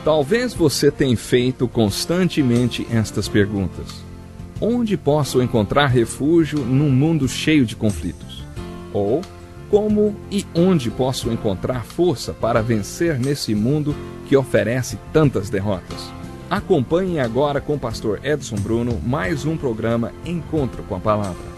Talvez você tenha feito constantemente estas perguntas. Onde posso encontrar refúgio num mundo cheio de conflitos? Ou, como e onde posso encontrar força para vencer nesse mundo que oferece tantas derrotas? Acompanhe agora com o pastor Edson Bruno mais um programa Encontro com a Palavra.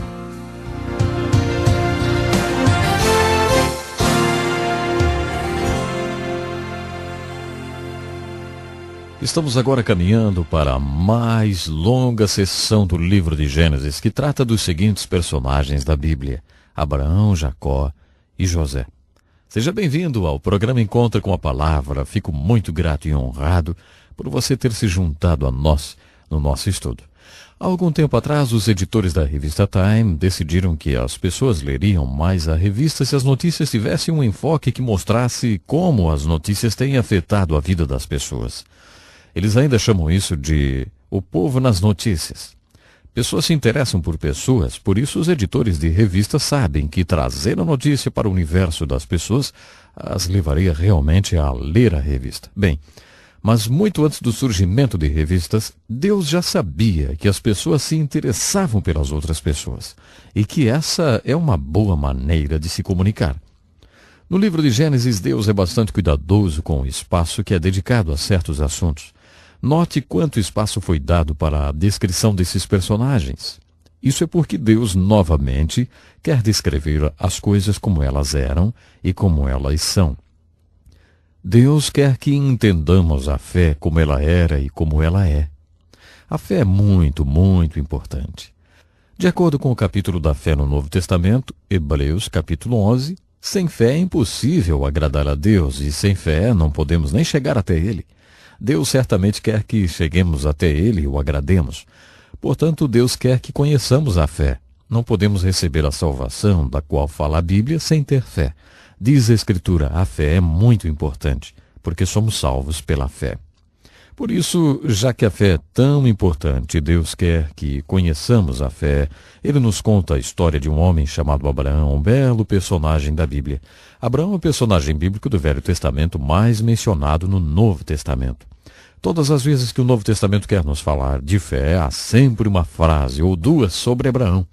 Estamos agora caminhando para a mais longa sessão do livro de Gênesis, que trata dos seguintes personagens da Bíblia: Abraão, Jacó e José. Seja bem-vindo ao programa Encontro com a Palavra. Fico muito grato e honrado por você ter se juntado a nós no nosso estudo. Há algum tempo atrás, os editores da revista Time decidiram que as pessoas leriam mais a revista se as notícias tivessem um enfoque que mostrasse como as notícias têm afetado a vida das pessoas. Eles ainda chamam isso de o povo nas notícias. Pessoas se interessam por pessoas, por isso os editores de revistas sabem que trazer a notícia para o universo das pessoas as levaria realmente a ler a revista. Bem, mas muito antes do surgimento de revistas, Deus já sabia que as pessoas se interessavam pelas outras pessoas e que essa é uma boa maneira de se comunicar. No livro de Gênesis, Deus é bastante cuidadoso com o espaço que é dedicado a certos assuntos. Note quanto espaço foi dado para a descrição desses personagens. Isso é porque Deus, novamente, quer descrever as coisas como elas eram e como elas são. Deus quer que entendamos a fé como ela era e como ela é. A fé é muito, muito importante. De acordo com o capítulo da fé no Novo Testamento, Hebreus capítulo 11, sem fé é impossível agradar a Deus e sem fé não podemos nem chegar até Ele. Deus certamente quer que cheguemos até Ele e o agrademos. Portanto, Deus quer que conheçamos a fé. Não podemos receber a salvação da qual fala a Bíblia sem ter fé. Diz a Escritura, a fé é muito importante, porque somos salvos pela fé. Por isso, já que a fé é tão importante, Deus quer que conheçamos a fé. Ele nos conta a história de um homem chamado Abraão, um belo personagem da Bíblia. Abraão é o personagem bíblico do Velho Testamento mais mencionado no Novo Testamento. Todas as vezes que o Novo Testamento quer nos falar de fé, há sempre uma frase ou duas sobre Abraão.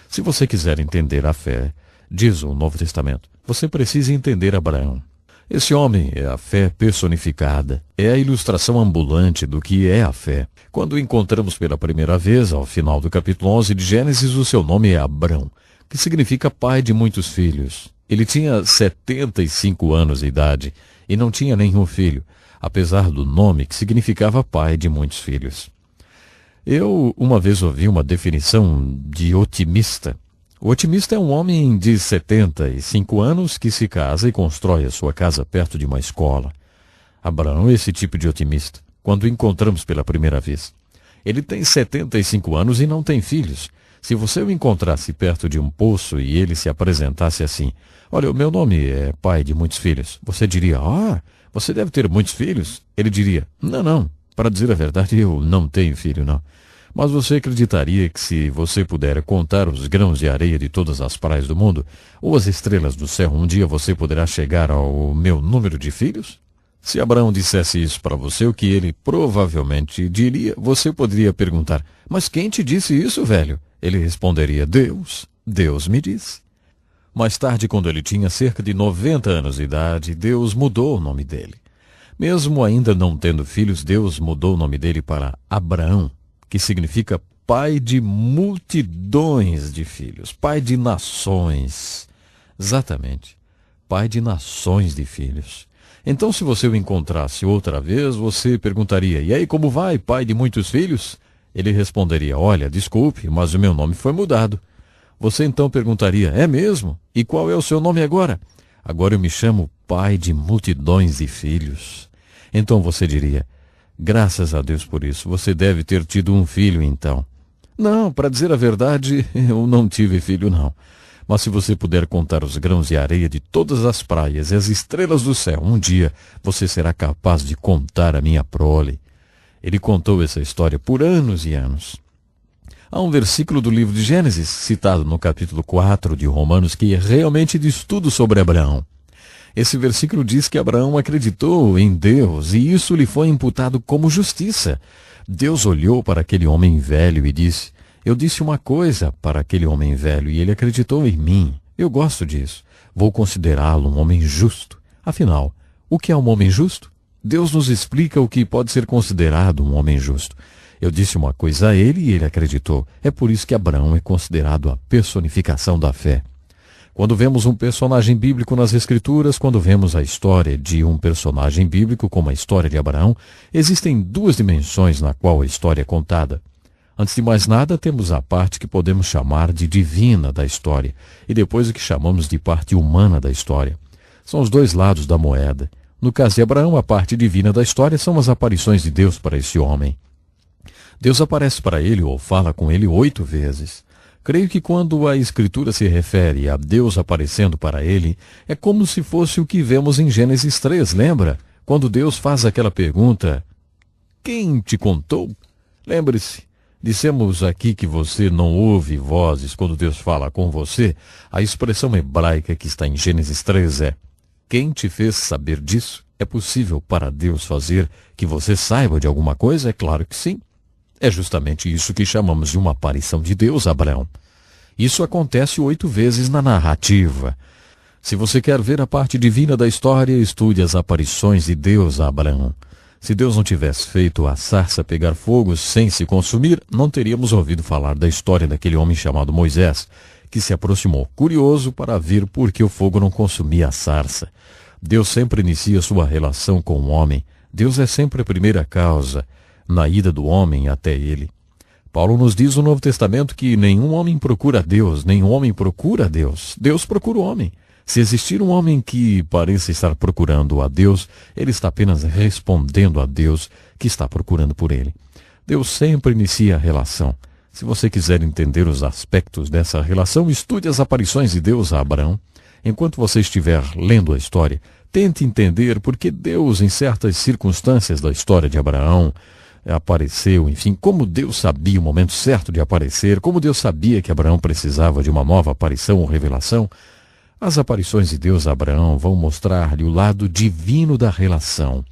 Se você quiser entender a fé, diz o Novo Testamento, você precisa entender Abraão. Esse homem é a fé personificada, é a ilustração ambulante do que é a fé. Quando o encontramos pela primeira vez, ao final do capítulo 11 de Gênesis, o seu nome é Abrão, que significa pai de muitos filhos. Ele tinha 75 anos de idade e não tinha nenhum filho, apesar do nome que significava pai de muitos filhos. Eu uma vez ouvi uma definição de otimista. O otimista é um homem de 75 anos que se casa e constrói a sua casa perto de uma escola. Abraão é esse tipo de otimista, quando o encontramos pela primeira vez. Ele tem 75 anos e não tem filhos. Se você o encontrasse perto de um poço e ele se apresentasse assim, olha, o meu nome é pai de muitos filhos, você diria, você deve ter muitos filhos? Ele diria, não, para dizer a verdade, eu não tenho filho, não. Mas você acreditaria que se você puder contar os grãos de areia de todas as praias do mundo, ou as estrelas do céu, um dia você poderá chegar ao meu número de filhos? Se Abraão dissesse isso para você, o que ele provavelmente diria, você poderia perguntar, mas quem te disse isso, velho? Ele responderia, Deus me disse. Mais tarde, quando ele tinha cerca de 90 anos de idade, Deus mudou o nome dele. Mesmo ainda não tendo filhos, Deus mudou o nome dele para Abraão, que significa pai de multidões de filhos, pai de nações. Exatamente, pai de nações de filhos. Então, se você o encontrasse outra vez, você perguntaria, e aí, como vai, pai de muitos filhos? Ele responderia, olha, desculpe, mas o meu nome foi mudado. Você então perguntaria, é mesmo? E qual é o seu nome agora? Agora eu me chamo pai de multidões de filhos. Então você diria, graças a Deus por isso, você deve ter tido um filho então. Não, para dizer a verdade, eu não tive filho não. Mas se você puder contar os grãos de areia de todas as praias e as estrelas do céu, um dia você será capaz de contar a minha prole. Ele contou essa história por anos e anos. Há um versículo do livro de Gênesis, citado no capítulo 4 de Romanos, que realmente diz tudo sobre Abraão. Esse versículo diz que Abraão acreditou em Deus e isso lhe foi imputado como justiça. Deus olhou para aquele homem velho e disse: eu disse uma coisa para aquele homem velho e ele acreditou em mim. Eu gosto disso. Vou considerá-lo um homem justo. Afinal, o que é um homem justo? Deus nos explica o que pode ser considerado um homem justo. Eu disse uma coisa a ele e ele acreditou. É por isso que Abraão é considerado a personificação da fé. Quando vemos um personagem bíblico nas Escrituras, quando vemos a história de um personagem bíblico, como a história de Abraão, existem duas dimensões na qual a história é contada. Antes de mais nada, temos a parte que podemos chamar de divina da história, e depois o que chamamos de parte humana da história. São os dois lados da moeda. No caso de Abraão, a parte divina da história são as aparições de Deus para esse homem. Deus aparece para ele ou fala com ele 8 vezes. Creio que quando a Escritura se refere a Deus aparecendo para ele, é como se fosse o que vemos em Gênesis 3, lembra? Quando Deus faz aquela pergunta: quem te contou? Lembre-se, dissemos aqui que você não ouve vozes quando Deus fala com você. A expressão hebraica que está em Gênesis 3 é: quem te fez saber disso? É possível para Deus fazer que você saiba de alguma coisa? É claro que sim. É justamente isso que chamamos de uma aparição de Deus a Abraão. Isso acontece 8 vezes na narrativa. Se você quer ver a parte divina da história, estude as aparições de Deus a Abraão. Se Deus não tivesse feito a sarça pegar fogo sem se consumir, não teríamos ouvido falar da história daquele homem chamado Moisés, que se aproximou curioso para ver por que o fogo não consumia a sarça. Deus sempre inicia sua relação com o homem. Deus é sempre a primeira causa na ida do homem até ele. Paulo nos diz no Novo Testamento que nenhum homem procura a Deus, nenhum homem procura a Deus. Deus procura o homem. Se existir um homem que pareça estar procurando a Deus, ele está apenas respondendo a Deus que está procurando por ele. Deus sempre inicia a relação. Se você quiser entender os aspectos dessa relação, estude as aparições de Deus a Abraão. Enquanto você estiver lendo a história, tente entender por que Deus, em certas circunstâncias da história de Abraão, apareceu, enfim, como Deus sabia o momento certo de aparecer, como Deus sabia que Abraão precisava de uma nova aparição ou revelação. As aparições de Deus a Abraão vão mostrar-lhe o lado divino da relação.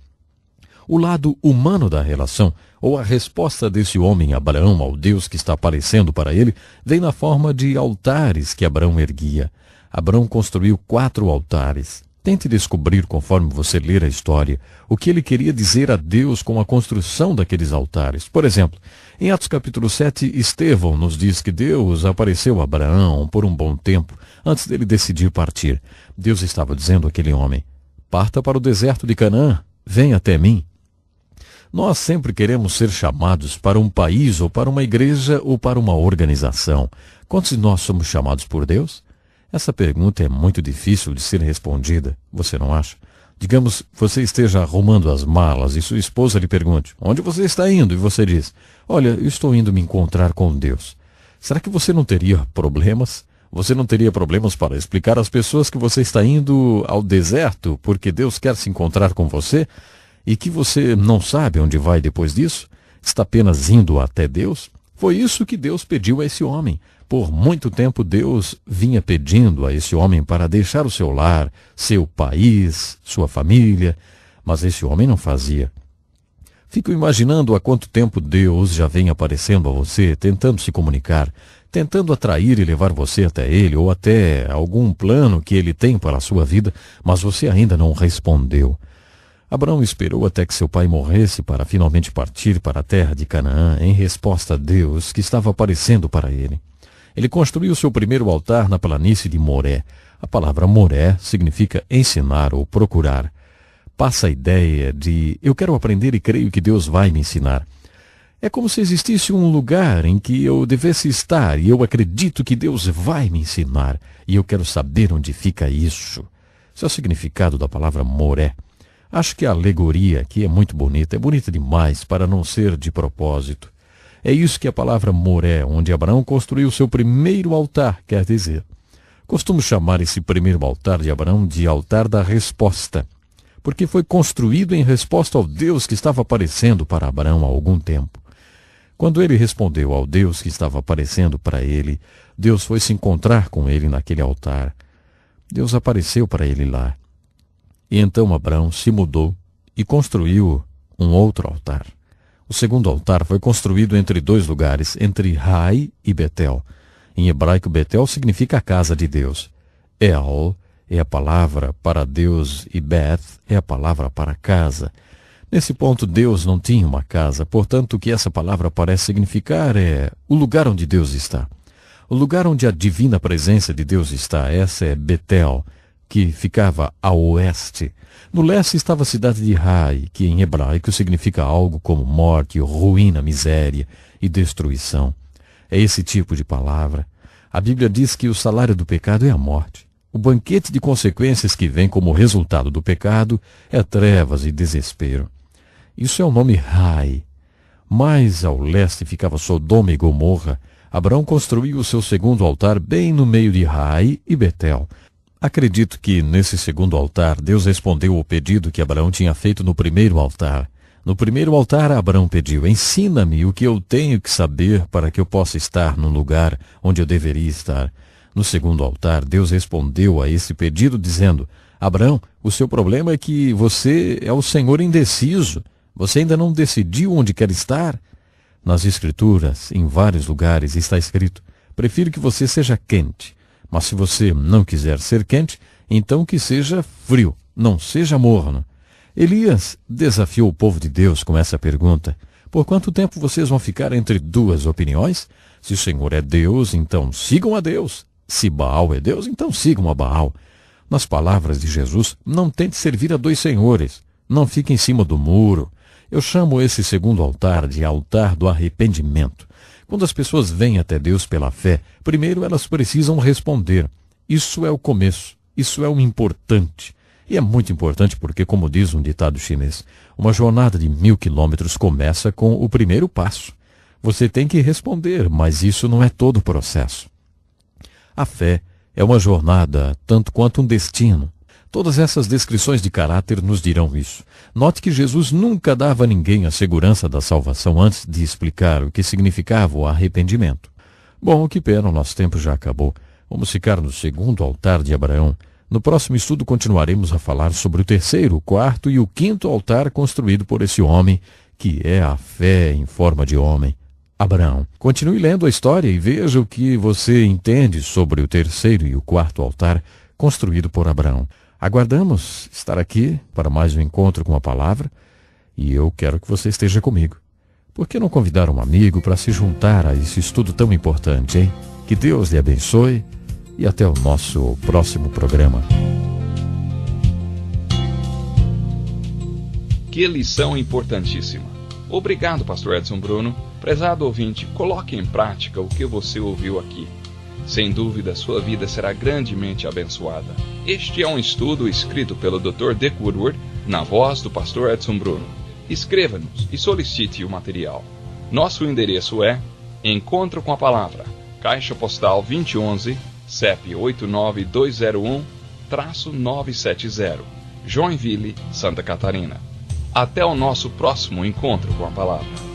O lado humano da relação, ou a resposta desse homem Abraão ao Deus que está aparecendo para ele, vem na forma de altares que Abraão erguia. Abraão construiu 4 altares. Tente descobrir, conforme você ler a história, o que ele queria dizer a Deus com a construção daqueles altares. Por exemplo, em Atos capítulo 7, Estevão nos diz que Deus apareceu a Abraão por um bom tempo, antes dele decidir partir. Deus estava dizendo àquele homem: parta para o deserto de Canaã, venha até mim. Nós sempre queremos ser chamados para um país, ou para uma igreja, ou para uma organização. Quantos de nós somos chamados por Deus? Essa pergunta é muito difícil de ser respondida, você não acha? Digamos, você esteja arrumando as malas e sua esposa lhe pergunte: onde você está indo? E você diz: olha, eu estou indo me encontrar com Deus. Será que você não teria problemas? Você não teria problemas para explicar às pessoas que você está indo ao deserto porque Deus quer se encontrar com você e que você não sabe onde vai depois disso? Está apenas indo até Deus? Foi isso que Deus pediu a esse homem. Por muito tempo Deus vinha pedindo a esse homem para deixar o seu lar, seu país, sua família, mas esse homem não fazia. Fico imaginando há quanto tempo Deus já vem aparecendo a você, tentando se comunicar, tentando atrair e levar você até Ele, ou até algum plano que Ele tem para a sua vida, mas você ainda não respondeu. Abraão esperou até que seu pai morresse para finalmente partir para a terra de Canaã, em resposta a Deus que estava aparecendo para ele. Ele construiu seu primeiro altar na planície de Moré. A palavra Moré significa ensinar ou procurar. Passa a ideia de eu quero aprender e creio que Deus vai me ensinar. É como se existisse um lugar em que eu devesse estar e eu acredito que Deus vai me ensinar e eu quero saber onde fica isso. Esse é o significado da palavra Moré. Acho que a alegoria aqui é muito bonita, é bonita demais para não ser de propósito. É isso que a palavra Moré, onde Abraão construiu seu primeiro altar, quer dizer. Costumo chamar esse primeiro altar de Abraão de altar da resposta, porque foi construído em resposta ao Deus que estava aparecendo para Abraão há algum tempo. Quando ele respondeu ao Deus que estava aparecendo para ele, Deus foi se encontrar com ele naquele altar. Deus apareceu para ele lá. E então Abraão se mudou e construiu um outro altar. O segundo altar foi construído entre dois lugares, entre Hai e Betel. Em hebraico, Betel significa a casa de Deus. El é a palavra para Deus e Beth é a palavra para casa. Nesse ponto, Deus não tinha uma casa, portanto, o que essa palavra parece significar é o lugar onde Deus está. O lugar onde a divina presença de Deus está, essa é Betel, que ficava a oeste. No leste estava a cidade de Hai, que em hebraico significa algo como morte, ruína, miséria e destruição. É esse tipo de palavra. A Bíblia diz que o salário do pecado é a morte. O banquete de consequências que vem como resultado do pecado é trevas e desespero. Isso é o nome Hai. Mais ao leste ficava Sodoma e Gomorra. Abraão construiu o seu segundo altar bem no meio de Hai e Betel. Acredito que, nesse segundo altar, Deus respondeu ao pedido que Abraão tinha feito no primeiro altar. No primeiro altar, Abraão pediu: ensina-me o que eu tenho que saber para que eu possa estar no lugar onde eu deveria estar. No segundo altar, Deus respondeu a esse pedido dizendo: Abraão, o seu problema é que você é o Senhor indeciso. Você ainda não decidiu onde quer estar? Nas Escrituras, em vários lugares, está escrito: prefiro que você seja quente. Mas se você não quiser ser quente, então que seja frio, não seja morno. Elias desafiou o povo de Deus com essa pergunta: por quanto tempo vocês vão ficar entre duas opiniões? Se o Senhor é Deus, então sigam a Deus. Se Baal é Deus, então sigam a Baal. Nas palavras de Jesus, não tente servir a dois senhores. Não fique em cima do muro. Eu chamo esse segundo altar de altar do arrependimento. Quando as pessoas vêm até Deus pela fé, primeiro elas precisam responder. Isso é o começo. Isso é o importante. E é muito importante porque, como diz um ditado chinês, uma jornada de 1000 quilômetros começa com o primeiro passo. Você tem que responder, mas isso não é todo o processo. A fé é uma jornada, tanto quanto um destino. Todas essas descrições de caráter nos dirão isso. Note que Jesus nunca dava a ninguém a segurança da salvação antes de explicar o que significava o arrependimento. Bom, que pena, o nosso tempo já acabou. Vamos ficar no segundo altar de Abraão. No próximo estudo continuaremos a falar sobre o terceiro, o quarto e o quinto altar construído por esse homem, que é a fé em forma de homem, Abraão. Continue lendo a história e veja o que você entende sobre o terceiro e o quarto altar construído por Abraão. Aguardamos estar aqui para mais um encontro com a palavra e eu quero que você esteja comigo. Por que não convidar um amigo para se juntar a esse estudo tão importante, hein? Que Deus lhe abençoe e até o nosso próximo programa. Que lição importantíssima. Obrigado, Pastor Edson Bruno. Prezado ouvinte, coloque em prática o que você ouviu aqui. Sem dúvida, sua vida será grandemente abençoada. Este é um estudo escrito pelo Dr. Dick Woodward, na voz do Pastor Edson Bruno. Escreva-nos e solicite o material. Nosso endereço é Encontro com a Palavra, Caixa Postal 2011, CEP 89201-970, Joinville, Santa Catarina. Até o nosso próximo Encontro com a Palavra.